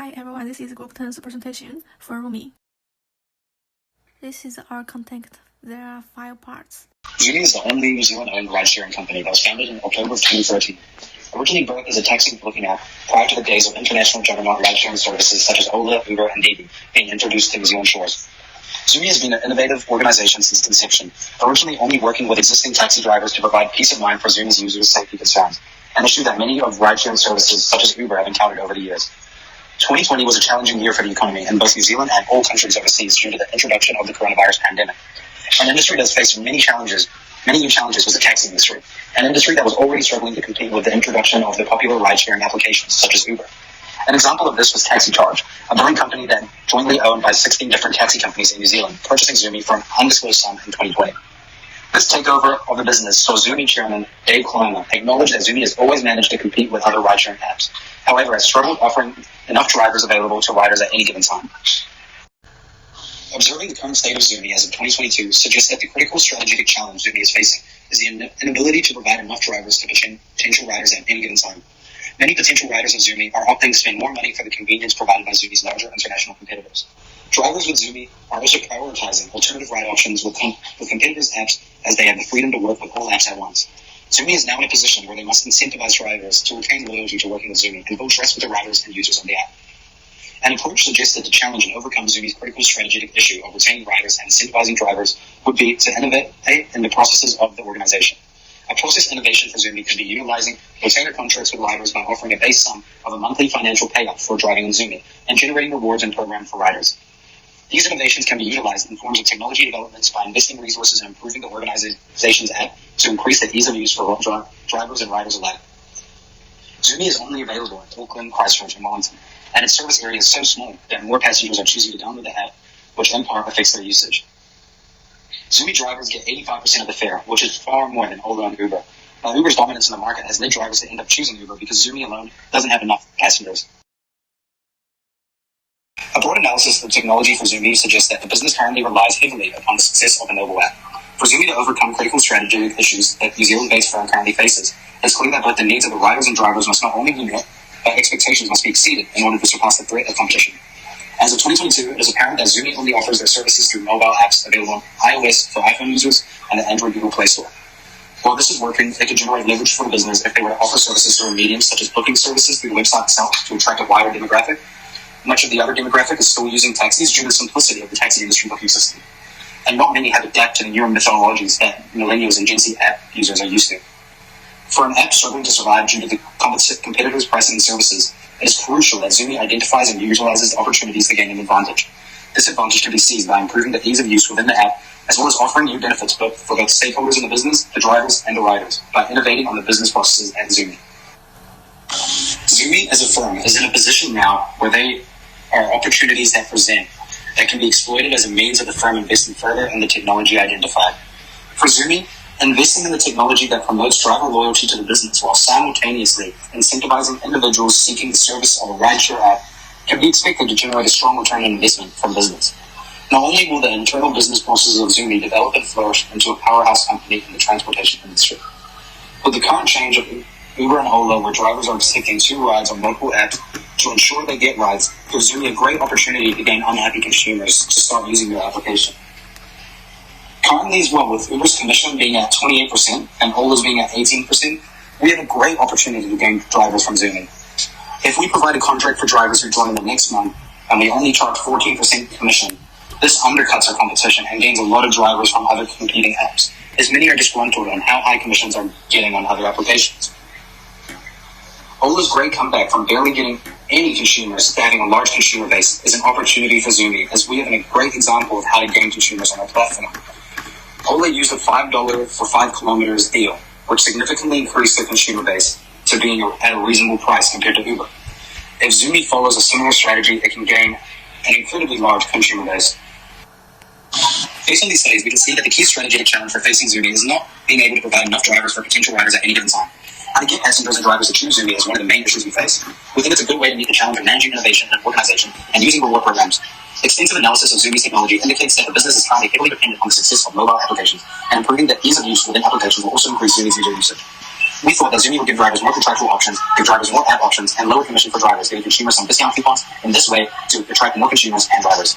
Hi everyone, this is Group 10's presentation for zoomy. This is our content. There are 5 parts. Zoomy is the only New Zealand-owned ride-sharing company that was founded in October of 2013. Originally birthed as a taxi-booking app prior to the days of international juggernaut ride-sharing services such as Ola, Uber, and Didi being introduced to New Zealand shores. Zoomy has been an innovative organization since its inception, originally only working with existing taxi drivers to provide peace of mind for Zoomy's users' safety concerns, an issue that many of ride-sharing services such as Uber have encountered over the years. 2020 was a challenging year for the economy in both New Zealand and all countries overseas due to the introduction of the coronavirus pandemic. An industry that has faced many new challenges was the taxi industry, an industry that was already struggling to compete with the introduction of the popular ride-sharing applications such as Uber. An example of this was Taxi Charge, a billing company that jointly owned by 16 different taxi companies in New Zealand, purchasing Zoomy for an undisclosed sum in 2020. This takeover of the business saw Zoomy chairman Dave Colonna acknowledge that Zoomy has always managed to compete with other ride-sharing apps. However, has struggled offering enough drivers available to riders at any given time. Observing the current state of Zoomy as of 2022 suggests that the critical strategic challenge Zoomy is facing is the inability to provide enough drivers to potential riders at any given time. Many potential riders of Zoomy are opting to spend more money for the convenience provided by Zoomy's larger international competitors. Drivers with Zoomy are also prioritizing alternative ride options with competitors' apps as they have the freedom to work with all apps at once. Zoomy is now in a position where they must incentivize drivers to retain loyalty to working with Zoomy and build trust with the riders and users of the app. An approach suggested to challenge and overcome Zoomy's critical strategic issue of retaining riders and incentivizing drivers would be to innovate in the processes of the organization. A process innovation for Zoomy could be utilizing retainer contracts with riders by offering a base sum of a monthly financial payout for driving on Zoomy and generating rewards and programs for riders. These innovations can be utilized in forms of technology developments by investing resources in improving the organization's app to increase the ease of use for drivers and riders alike. Zoomy is only available in Auckland, Christchurch, and Wellington, and its service area is so small that more passengers are choosing to download the app, which in part affects their usage. Zoomy drivers get 85% of the fare, which is far more than Ola and Uber. While Uber's dominance in the market has led drivers to end up choosing Uber because Zoomy alone doesn't have enough passengers. A broad analysis of technology for Zoomy suggests that the business currently relies heavily upon the success of a mobile app. For Zoomy to overcome critical strategic issues that New Zealand-based firm currently faces, it's clear that both the needs of the riders and drivers must not only be met, but expectations must be exceeded in order to surpass the threat of competition. As of 2022, it is apparent that Zoomy only offers their services through mobile apps available on iOS for iPhone users and the Android Google Play Store. While this is working, it could generate leverage for the business if they were to offer services through mediums such as booking services through the website itself to attract a wider demographic. Much of the other demographic is still using taxis due to the simplicity of the taxi industry booking system, and not many have adapted to the newer methodologies that millennials and Gen Z app users are used to. For an app struggling to survive due to the competitors' pricing and services, it is crucial that Zoomy identifies and utilizes the opportunities to gain an advantage. This advantage can be seized by improving the ease of use within the app, as well as offering new benefits for both stakeholders in the business, the drivers, and the riders, by innovating on the business processes at Zoomy. Zoomy as a firm is in a position now where they are opportunities that present that can be exploited as a means of the firm investing further in the technology identified. For Zoomy, investing in the technology that promotes driver loyalty to the business while simultaneously incentivizing individuals seeking the service of a rideshare app can be expected to generate a strong return on investment from business. Not only will the internal business processes of Zoomy develop and flourish into a powerhouse company in the transportation industry, but the current change of Uber and Ola, where drivers are accepting 2 rides on multiple apps to ensure they get rides, gives Zoomy a great opportunity to gain unhappy consumers to start using their application. Currently as well, with Uber's commission being at 28% and Ola's being at 18%, we have a great opportunity to gain drivers from Zoomy. If we provide a contract for drivers who join in the next month and we only charge 14% commission, this undercuts our competition and gains a lot of drivers from other competing apps, as many are disgruntled on how high commissions are getting on other applications. Ola's great comeback from barely getting any consumers to having a large consumer base is an opportunity for Zoomy, as we have a great example of how to gain consumers on our platform. Ola used a $5 for 5 kilometers deal, which significantly increased their consumer base to being at a reasonable price compared to Uber. If Zoomy follows a similar strategy, it can gain an incredibly large consumer base. Based on these studies, we can see that the key strategic challenge for facing Zoomy is not being able to provide enough drivers for potential riders at any given time. How to get passengers and drivers to choose Zoomy is one of the main issues we face. We think it's a good way to meet the challenge of managing innovation and organization and using reward programs. Extensive analysis of Zoomy's technology indicates that the business is currently heavily dependent on the success of mobile applications, and improving the ease of use within applications will also increase Zoomy's user usage. We thought that Zoomy would give drivers more contractual options, give drivers more app options, and lower commission for drivers, giving consumers some discount coupons in this way to attract more consumers and drivers.